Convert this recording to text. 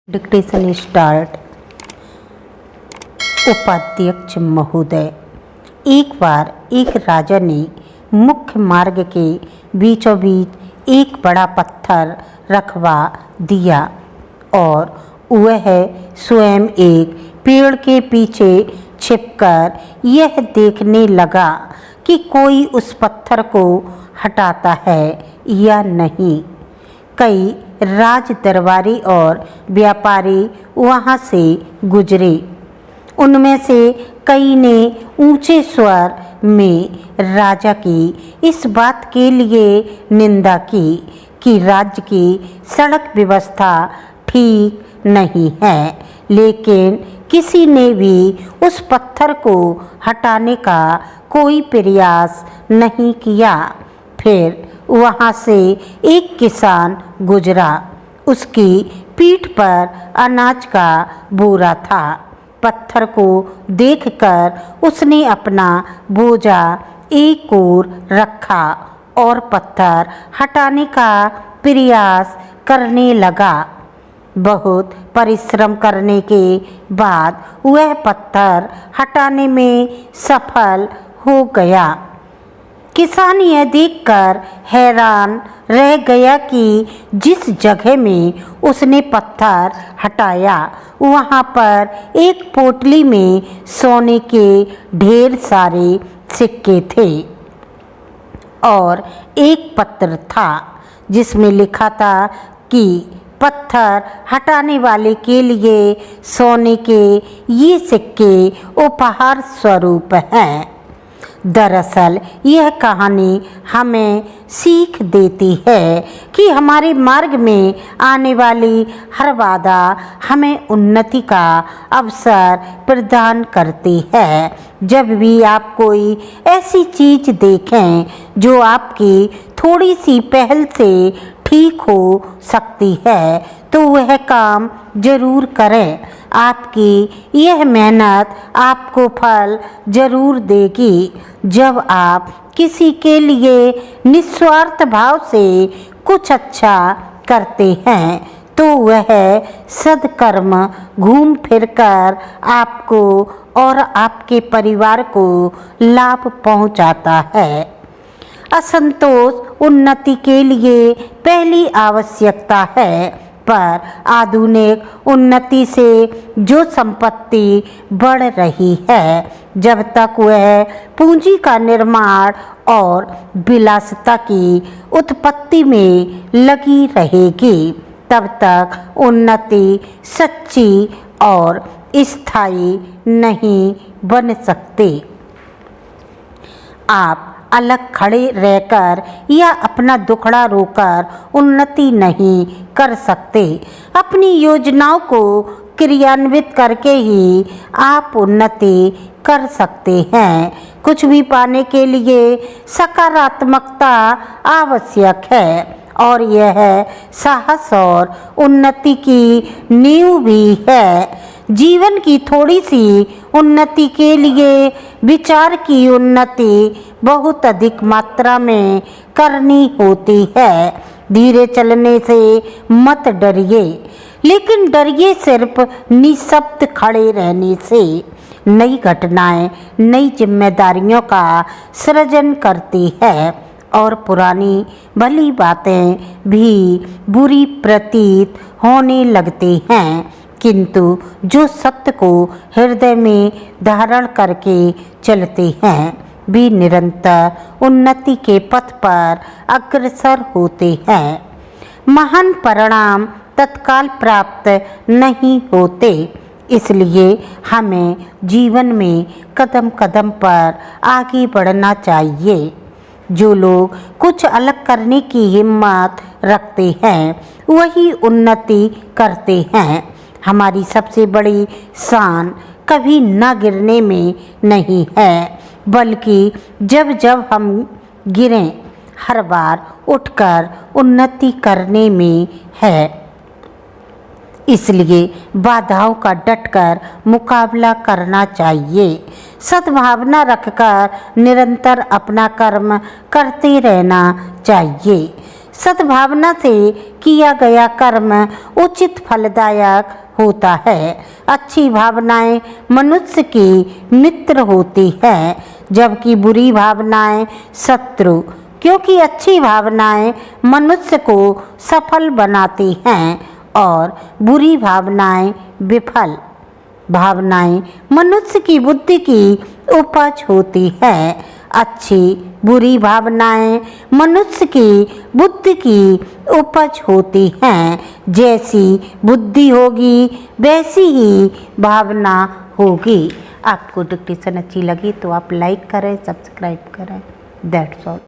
Dictation start. उपाध्यक्ष महोदय, एक बार एक राजा ने मुख्य मार्ग के बीचों बीच एक बड़ा पत्थर रखवा दिया और वह स्वयं एक पेड़ के पीछे छिपकर यह देखने लगा कि कोई उस पत्थर को हटाता है या नहीं। कई राज दरबारी और व्यापारी वहाँ से गुजरे। उनमें से कई ने ऊंचे स्वर में राजा की इस बात के लिए निंदा की कि राज्य की सड़क व्यवस्था ठीक नहीं है, लेकिन किसी ने भी उस पत्थर को हटाने का कोई प्रयास नहीं किया। फिर वहाँ से एक किसान गुजरा। उसकी पीठ पर अनाज का बोरा था। पत्थर को देखकर उसने अपना बोझा एक ओर रखा और पत्थर हटाने का प्रयास करने लगा। बहुत परिश्रम करने के बाद वह पत्थर हटाने में सफल हो गया। किसान यह देखकर हैरान रह गया कि जिस जगह में उसने पत्थर हटाया वहाँ पर एक पोटली में सोने के ढेर सारे सिक्के थे और एक पत्र था जिसमें लिखा था कि पत्थर हटाने वाले के लिए सोने के ये सिक्के उपहार स्वरूप हैं। दरअसल यह कहानी हमें सीख देती है कि हमारे मार्ग में आने वाली हर बाधा हमें उन्नति का अवसर प्रदान करती है। जब भी आप कोई ऐसी चीज़ देखें जो आपकी थोड़ी सी पहल से ठीक हो सकती है तो वह काम जरूर करें। आपकी यह मेहनत आपको फल जरूर देगी। जब आप किसी के लिए निस्वार्थ भाव से कुछ अच्छा करते हैं तो वह सद्कर्म घूम फिरकर आपको और आपके परिवार को लाभ पहुंचाता है। असंतोष उन्नति के लिए पहली आवश्यकता है, पर आधुनिक उन्नति से जो संपत्ति बढ़ रही है, जब तक वह पूंजी का निर्माण और विलासिता की उत्पत्ति में लगी रहेगी, तब तक उन्नति सच्ची और स्थायी नहीं बन सकती। आप अलग खड़े रहकर या अपना दुखड़ा रोकर उन्नति नहीं कर सकते। अपनी योजनाओं को क्रियान्वित करके ही आप उन्नति कर सकते हैं। कुछ भी पाने के लिए सकारात्मकता आवश्यक है और यह साहस और उन्नति की नींव भी है। जीवन की थोड़ी सी उन्नति के लिए विचार की उन्नति बहुत अधिक मात्रा में करनी होती है। धीरे चलने से मत डरिए, लेकिन डरिए सिर्फ निःशब्द खड़े रहने से। नई घटनाएं नई जिम्मेदारियों का सृजन करती है और पुरानी भली बातें भी बुरी प्रतीत होने लगती हैं, किंतु जो सत्य को हृदय में धारण करके चलते हैं भी निरंतर उन्नति के पथ पर अग्रसर होते हैं। महान परिणाम तत्काल प्राप्त नहीं होते, इसलिए हमें जीवन में कदम कदम पर आगे बढ़ना चाहिए। जो लोग कुछ अलग करने की हिम्मत रखते हैं वही उन्नति करते हैं। हमारी सबसे बड़ी शान कभी न गिरने में नहीं है, बल्कि जब जब हम गिरें हर बार उठकर उन्नति करने में है। इसलिए बाधाओं का डटकर मुकाबला करना चाहिए। सद्भावना रखकर निरंतर अपना कर्म करते रहना चाहिए। सद्भावना से किया गया कर्म उचित फलदायक होता है। अच्छी भावनाएं मनुष्य की मित्र होती हैं, जबकि बुरी भावनाएं शत्रु, क्योंकि अच्छी भावनाएं मनुष्य को सफल बनाती हैं और बुरी भावनाएं विफल। भावनाएं मनुष्य की बुद्धि की उपज होती है। अच्छी बुरी भावनाएं मनुष्य की बुद्धि की उपज होती हैं। जैसी बुद्धि होगी वैसी ही भावना होगी। आपको डिक्टेशन अच्छी लगी तो आप लाइक करें, सब्सक्राइब करें। That's all.